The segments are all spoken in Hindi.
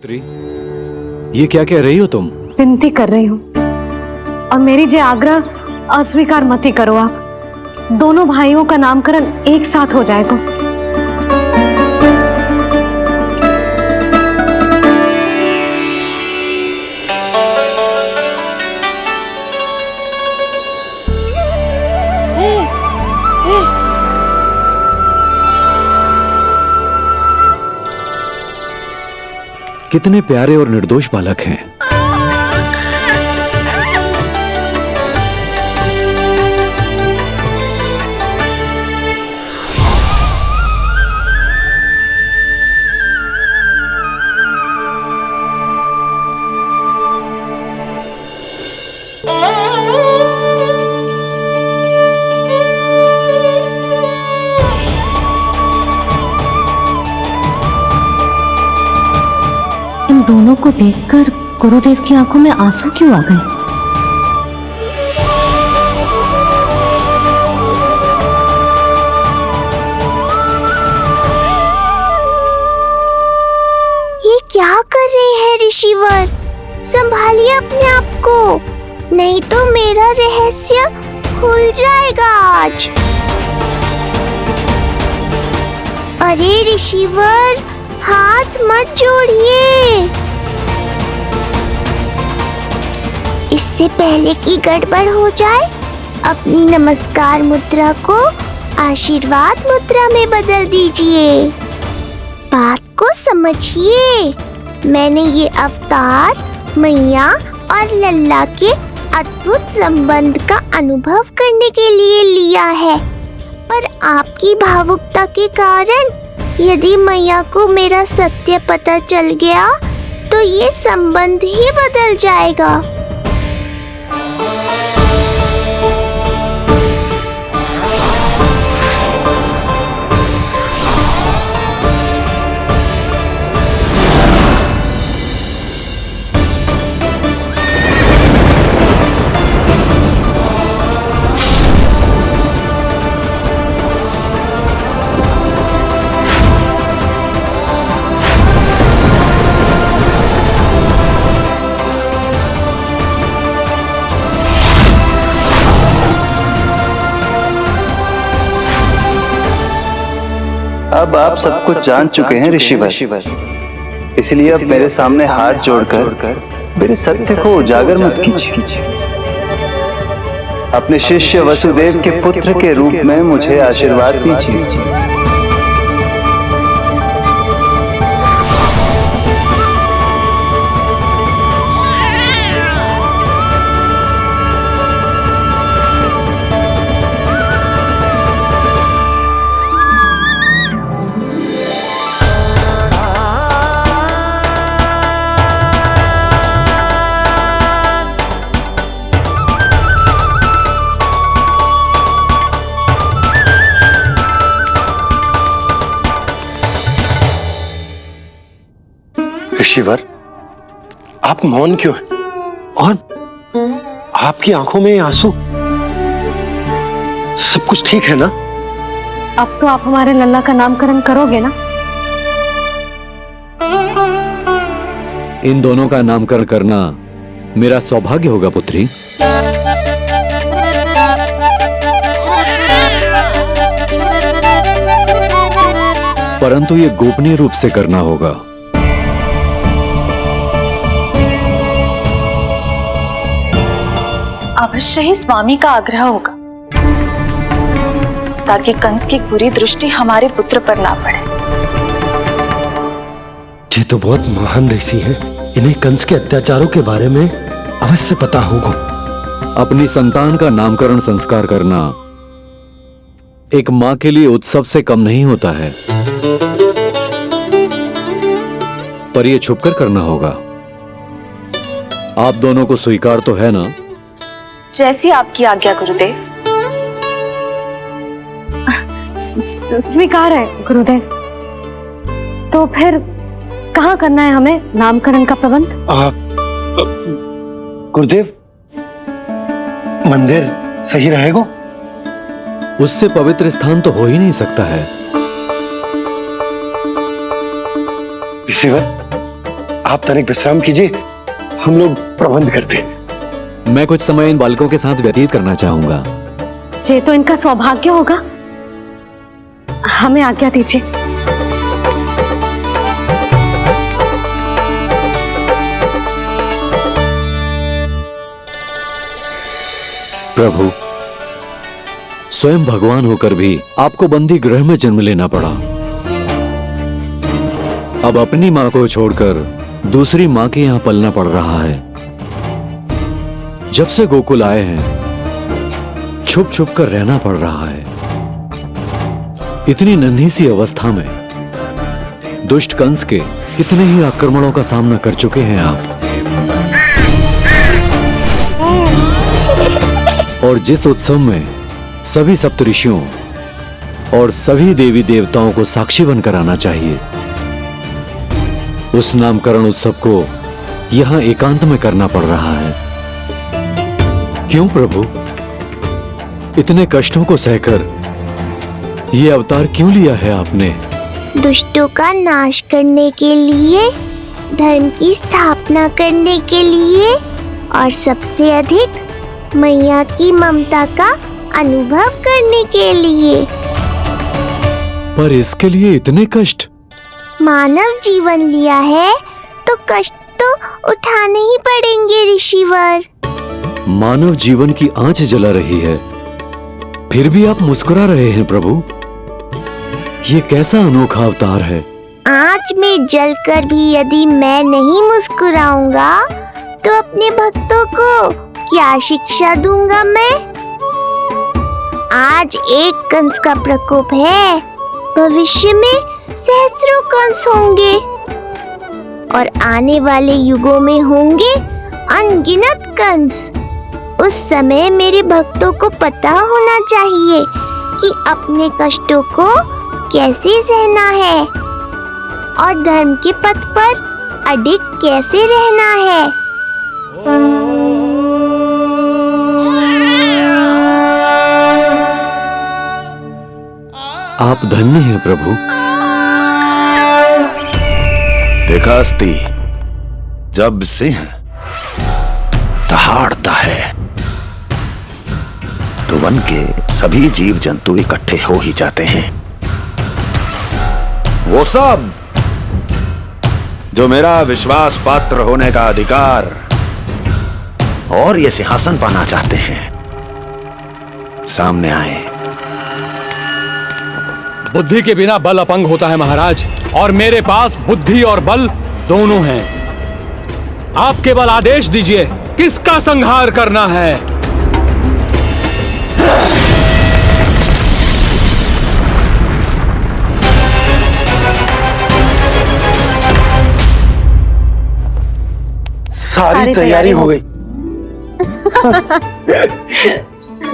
पुत्री, ये क्या कह रही हो तुम? विनती कर रही हूँ और मेरी जे आग्रह अस्वीकार मत ही करो। आप दोनों भाइयों का नामकरण एक साथ हो जाएगा। कितने प्यारे और निर्दोष बालक हैं। दोनों को देखकर गुरुदेव की आंखों में आंसू क्यों आ गए? ये क्या कर रहे हैं ऋषिवर? संभालिए अपने आप को, नहीं तो मेरा रहस्य खुल जाएगा आज। अरे ऋषिवर, हाथ मत जोड़िए। इससे पहले कि गड़बड़ हो जाए, अपनी नमस्कार मुद्रा को आशीर्वाद मुद्रा में बदल दीजिए। बात को समझिए। मैंने ये अवतार मैया और लल्ला के अद्भुत संबंध का अनुभव करने के लिए लिया है, पर आपकी भावुकता के कारण यदि मैया को मेरा सत्य पता चल गया तो ये संबंध ही बदल जाएगा। अब आप सब कुछ जान चुके हैं ऋषिवर, इसलिए अब मेरे सामने हाथ जोड़कर मेरे सत्य को उजागर मत कीजिए। अपने शिष्य वसुदेव के पुत्र के रूप में मुझे आशीर्वाद दीजिए। ऋषिवर, आप मौन क्यों हैं? और आपकी आंखों में आंसू? सब कुछ ठीक है ना? अब तो आप हमारे लल्ला का नामकरण करोगे ना? इन दोनों का नामकरण करना मेरा सौभाग्य होगा पुत्री। परंतु ये गोपनीय रूप से करना होगा। अवश्य ही स्वामी का आग्रह होगा, ताकि कंस की बुरी दृष्टि हमारे पुत्र पर ना पड़े। ये तो बहुत महान ऋषि हैं, इन्हें कंस के अत्याचारों के बारे में अवश्य पता होगा। अपनी संतान का नामकरण संस्कार करना एक मां के लिए उत्सव से कम नहीं होता है, पर यह छुपकर करना होगा। आप दोनों को स्वीकार तो है ना? जैसी आपकी आज्ञा गुरुदेव। स्वीकार है गुरुदेव। तो फिर कहाँ करना है हमें नामकरण का प्रबंध? गुरुदेव, मंदिर सही रहेगा? उससे पवित्र स्थान तो हो ही नहीं सकता है। ऋषिवर, आप तनिक विश्राम कीजिए, हम लोग प्रबंध करते हैं। मैं कुछ समय इन बालकों के साथ व्यतीत करना चाहूंगा। ये तो इनका सौभाग्य होगा। हमें आज्ञा दीजिए। प्रभु, स्वयं भगवान होकर भी आपको बंदी गृह में जन्म लेना पड़ा। अब अपनी मां को छोड़कर दूसरी मां के यहां पलना पड़ रहा है। जब से गोकुल आए हैं छुप छुप कर रहना पड़ रहा है। इतनी नन्ही सी अवस्था में दुष्ट कंस के कितने ही आक्रमणों का सामना कर चुके हैं आप। और जिस उत्सव में सभी सप्तऋषियों और सभी देवी देवताओं को साक्षी बनकर आना चाहिए, उस नामकरण उत्सव को यहां एकांत में करना पड़ रहा है। क्यों प्रभु, इतने कष्टों को सहकर ये अवतार क्यों लिया है आपने? दुष्टों का नाश करने के लिए, धर्म की स्थापना करने के लिए और सबसे अधिक मैया की ममता का अनुभव करने के लिए। पर इसके लिए इतने कष्ट? मानव जीवन लिया है तो कष्ट तो उठाने ही पड़ेंगे ऋषिवर। मानव जीवन की आंच जला रही है, फिर भी आप मुस्कुरा रहे हैं प्रभु। ये कैसा अनोखा अवतार है। आंच में जलकर भी यदि मैं नहीं मुस्कुराऊंगा तो अपने भक्तों को क्या शिक्षा दूंगा मैं? आज एक कंस का प्रकोप है, भविष्य में सहस्रों कंस होंगे और आने वाले युगों में होंगे अनगिनत कंस। उस समय मेरे भक्तों को पता होना चाहिए कि अपने कष्टों को कैसे सहना है और धर्म के पथ पर अडिग कैसे रहना है। आप धन्य हैं प्रभु। देखा अस्ति, जब सिंह दहाड़ता है तो वन के सभी जीव जंतु इकट्ठे हो ही जाते हैं। वो सब जो मेरा विश्वास पात्र होने का अधिकार और ये सिंहासन पाना चाहते हैं, सामने आए। बुद्धि के बिना बल अपंग होता है महाराज, और मेरे पास बुद्धि और बल दोनों हैं। आप केवल आदेश दीजिए किसका संहार करना है। सारी तैयारी हो गई।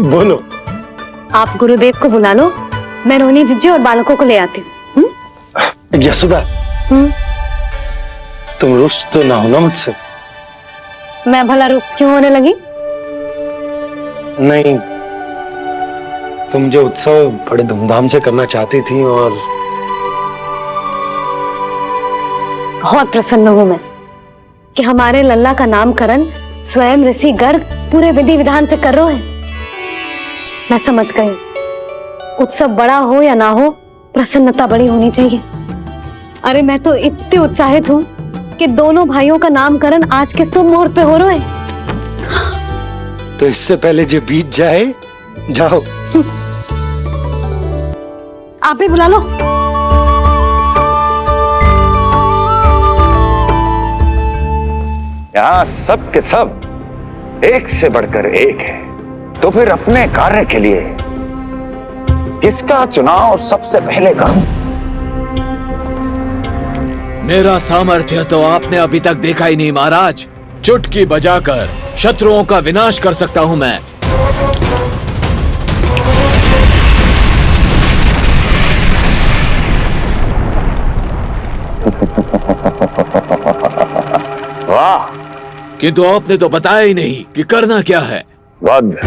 बोलो। आप गुरुदेव को बुला लो, मैं रोनी जीजी और बालकों को ले आती हूँ। यशोदा, तुम रुष्ट तो ना हो ना मुझसे? मैं भला रुष्ट क्यों होने लगी? नहीं, तुम जो उत्सव बड़े धूमधाम से करना चाहती थी और बहुत प्रसन्न हूँ मैं कि हमारे लल्ला का नामकरण स्वयं ऋषि गर्ग पूरे विधि विधान से कर रहे हैं। मैं समझ गई, उत्सव बड़ा हो या ना हो, प्रसन्नता बड़ी होनी चाहिए। अरे मैं तो इतनी उत्साहित हूँ कि दोनों भाइयों का नामकरण आज के शुभ मुहूर्त पे हो रहा है। तो इससे पहले जो बीत जाए, जाओ। आप भी बुला लो। यहाँ सब के सब एक से बढ़कर एक है, तो फिर अपने कार्य के लिए किसका चुनाव सबसे पहले करूं? मेरा सामर्थ्य तो आपने अभी तक देखा ही नहीं महाराज। चुटकी बजाकर शत्रुओं का विनाश कर सकता हूं मैं। वाह! किंतु आपने तो बताया ही नहीं कि करना क्या है। वध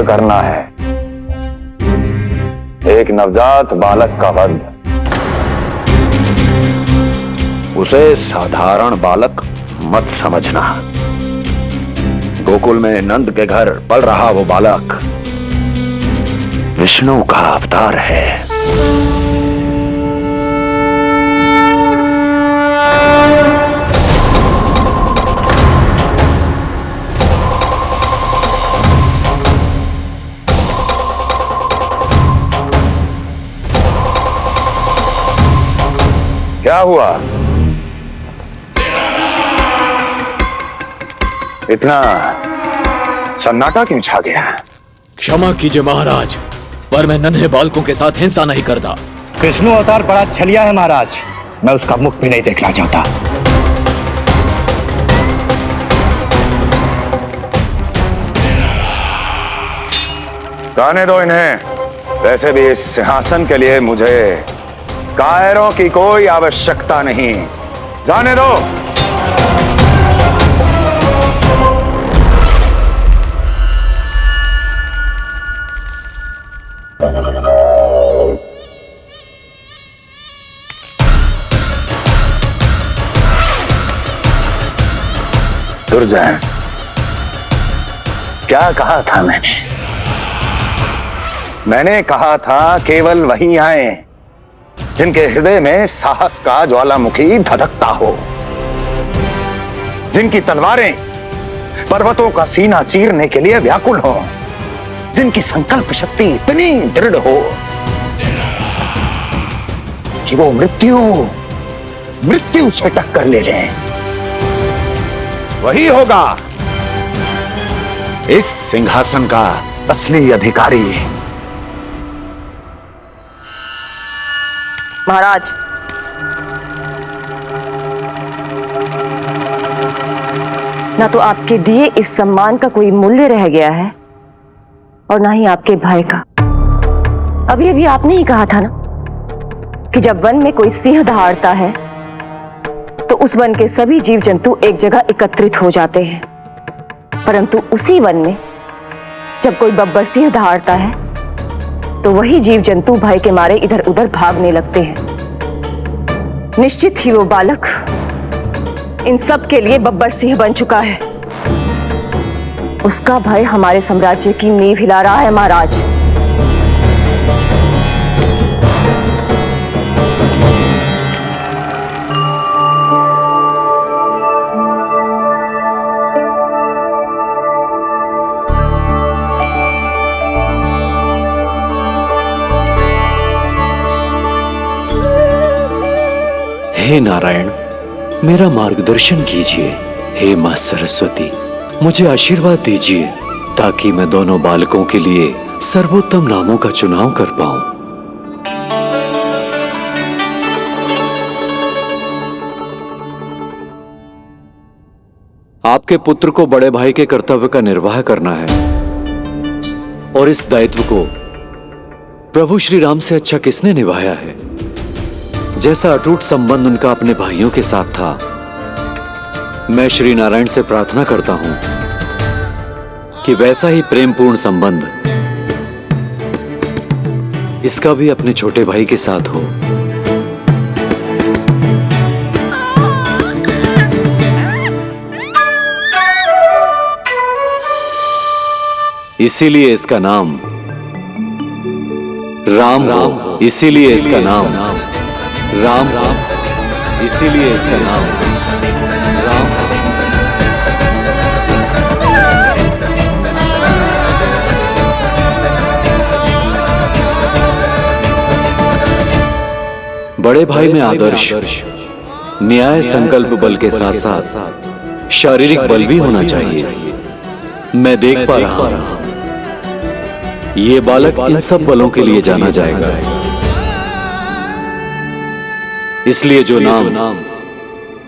करना है, एक नवजात बालक का वध। उसे साधारण बालक मत समझना। गोकुल में नंद के घर पल रहा वो बालक विष्णु का अवतार है। क्या हुआ? इतना सन्नाटा क्यों छा गया? क्षमा कीजिए महाराज, पर मैं नन्हे बालकों के साथ हिंसा नहीं करता। विष्णु अवतार बड़ा छलिया है महाराज, मैं उसका मुख भी नहीं देखना चाहता। जाने दो इन्हें। वैसे भी इस सिंहासन के लिए मुझे कायरों की कोई आवश्यकता नहीं। जाने दो। दुर्जय, क्या कहा था मैंने कहा था केवल वही आए जिनके हृदय में साहस का ज्वालामुखी धधकता हो, जिनकी तलवारें पर्वतों का सीना चीरने के लिए व्याकुल हो, जिनकी संकल्प शक्ति इतनी दृढ़ हो कि वो मृत्यु से टक्कर ले जाए। वही होगा इस सिंहासन का असली अधिकारी। महाराज, ना तो आपके दिए इस सम्मान का कोई मूल्य रह गया है और ना ही आपके भय का। अभी आपने ही कहा था ना कि जब वन में कोई सिंह दहाड़ता है तो उस वन के सभी जीव जंतु एक जगह एकत्रित हो जाते हैं, परंतु उसी वन में जब कोई बब्बर सिंह दहाड़ता है तो वही जीव जंतु भय के मारे इधर उधर भागने लगते हैं। निश्चित ही वो बालक इन सब के लिए बब्बर सिंह बन चुका है। उसका भय हमारे साम्राज्य की नींव हिला रहा है महाराज। हे नारायण, मेरा मार्गदर्शन कीजिए। हे मां सरस्वती, मुझे आशीर्वाद दीजिए ताकि मैं दोनों बालकों के लिए सर्वोत्तम नामों का चुनाव कर पाऊं। आपके पुत्र को बड़े भाई के कर्तव्य का निर्वाह करना है और इस दायित्व को प्रभु श्री राम से अच्छा किसने निभाया है? जैसा अटूट संबंध उनका अपने भाइयों के साथ था, मैं श्री नारायण से प्रार्थना करता हूं कि वैसा ही प्रेमपूर्ण संबंध इसका भी अपने छोटे भाई के साथ हो। इसीलिए इसका नाम राम हो। इसीलिए इसका नाम राम, इसीलिए इसका नाम राम। बड़े भाई में आदर्श, न्याय, संकल्प बल के साथ साथ शारीरिक बल भी होना चाहिए। मैं देख पा रहा हूं ये बालक इन सब बलों के लिए जाना जाएगा। इसलिए जो नाम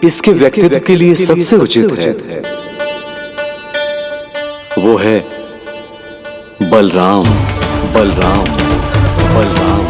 इसके व्यक्तित्व के लिए सबसे उचित है वो है बलराम। बलराम, बलराम।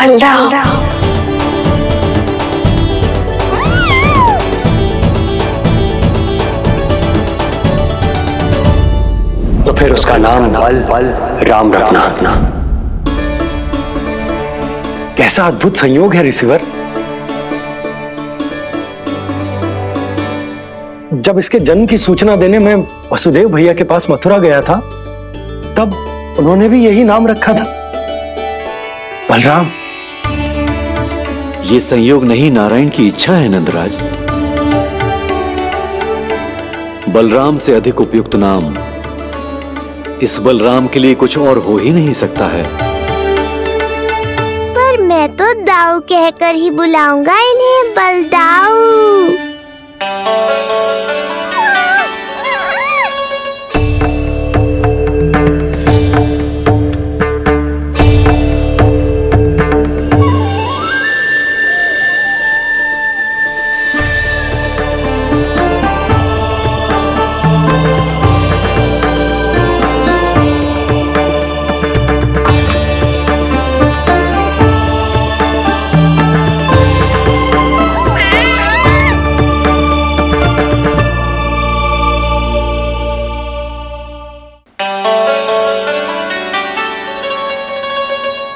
बलराम। तो फिर उसका नाम बल राम रखना। कैसा अद्भुत संयोग है रिसीवर। जब इसके जन्म की सूचना देने में वसुदेव भैया के पास मथुरा गया था, तब उन्होंने भी यही नाम रखा था, बलराम। ये संयोग नहीं, नारायण की इच्छा है नंदराज। बलराम से अधिक उपयुक्त नाम इस बलराम के लिए कुछ और हो ही नहीं सकता है। पर मैं तो दाऊ कहकर ही बुलाऊंगा इन्हें, बलदाऊ।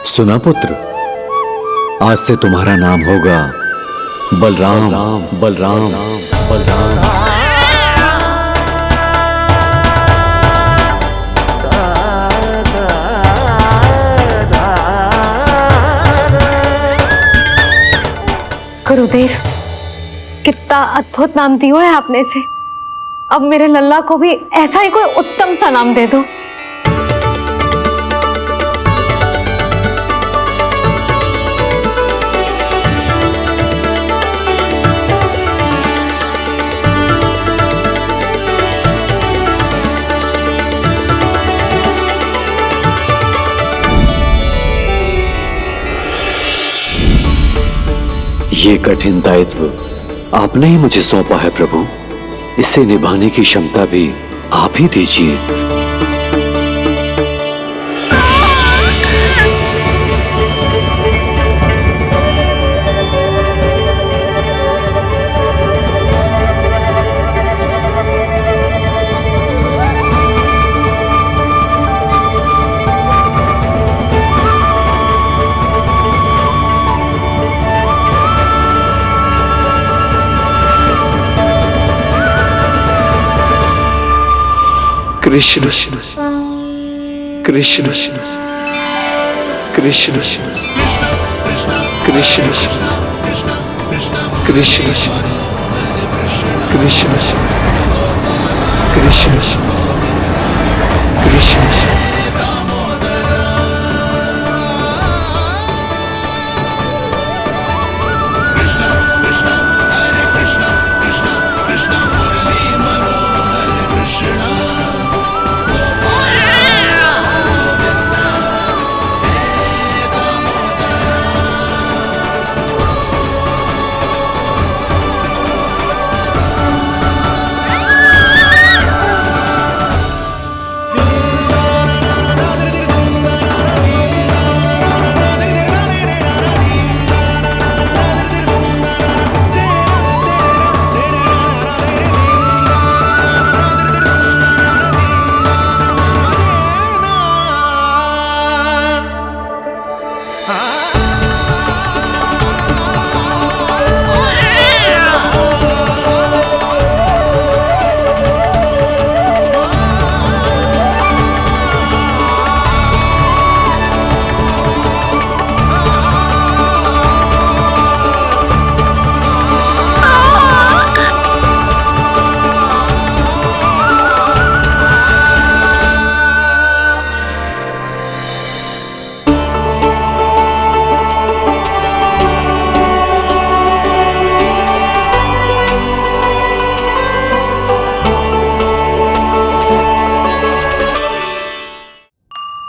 सुना पुत्र, आज से तुम्हारा नाम होगा बलराम। बलराम बलराम। गुरुदेव, कितना अद्भुत नाम दिया है आपने इसे। अब मेरे लल्ला को भी ऐसा ही कोई उत्तम सा नाम दे दो। ये कठिन दायित्व आपने ही मुझे सौंपा है प्रभु, इसे निभाने की क्षमता भी आप ही दीजिए। कृष्ण कृष्ण कृष्ण कृष्ण कृष्ण कृष्ण कृष्ण कृष्ण।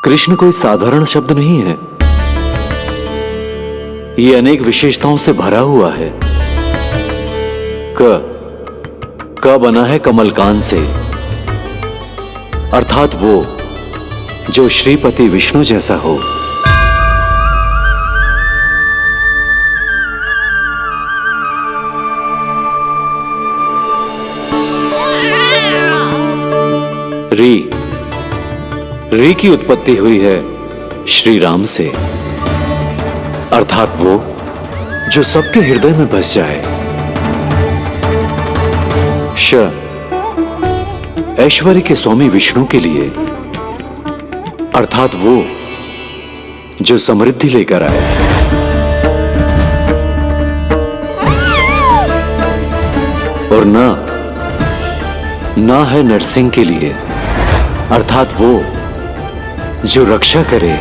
कृष्ण कोई साधारण शब्द नहीं है, ये अनेक विशेषताओं से भरा हुआ है। क बना है कमलकांत से, अर्थात वो जो श्रीपति विष्णु जैसा हो। री की उत्पत्ति हुई है श्री राम से, अर्थात वो जो सबके हृदय में बस जाए। श ऐश्वर्य के स्वामी विष्णु के लिए, अर्थात वो जो समृद्धि लेकर आए। और ना है नरसिंह के लिए, अर्थात वो जो रक्षा करे।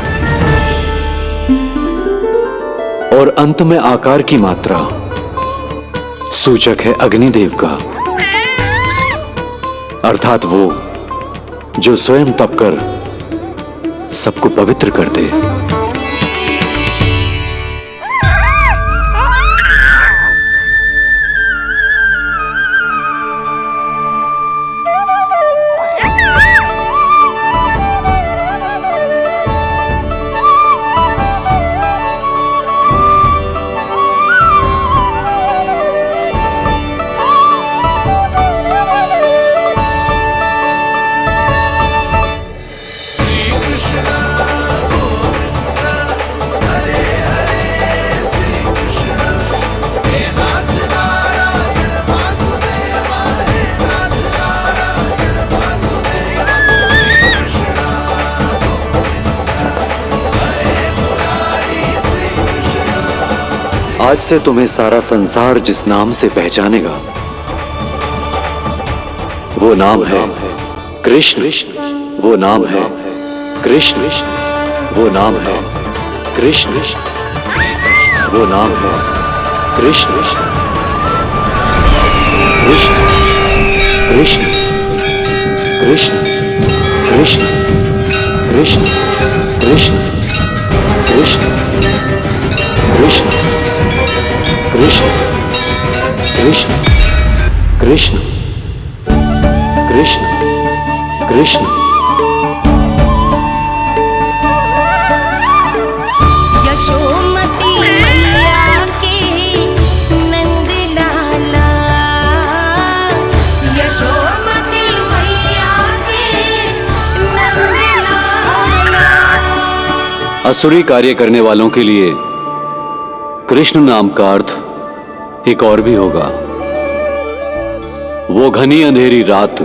और अंत में आकार की मात्रा सूचक है अग्निदेव का, अर्थात वो जो स्वयं तप कर सबको पवित्र कर दे। आज से तुम्हें सारा संसार जिस नाम से पहचानेगा वो नाम है कृष्ण। वो नाम है कृष्ण। वो नाम है कृष्ण। वो नाम है कृष्ण। कृष्ण कृष्ण कृष्ण कृष्ण कृष्ण कृष्ण कृष्ण कृष्ण कृष्ण कृष्ण कृष्ण कृष्ण कृष्ण। यशोमती मैया के नंद लाला, यशोमती मैया के नंद लाला। असुरी कार्य करने वालों के लिए कृष्ण नाम का अर्थ एक और भी होगा। वो घनी अंधेरी रात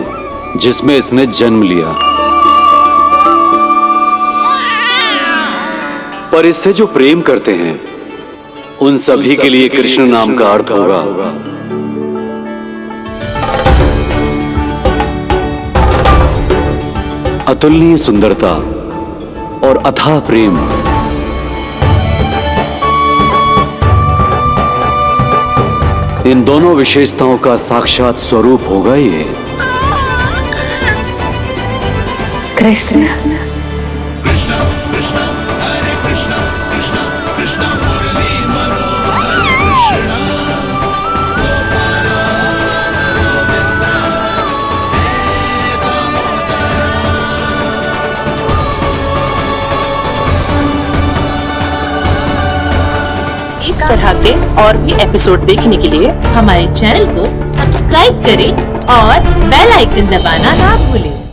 जिसमें इसने जन्म लिया, पर इससे जो प्रेम करते हैं उन सभी के लिए कृष्ण नाम का अर्थ होगा अतुलनीय सुंदरता और अथाह प्रेम। इन दोनों विशेषताओं का साक्षात स्वरूप होगा ये कृष्ण। इस तरह के और भी एपिसोड देखने के लिए हमारे चैनल को सब्सक्राइब करें और बेल आइकन दबाना ना भूलें।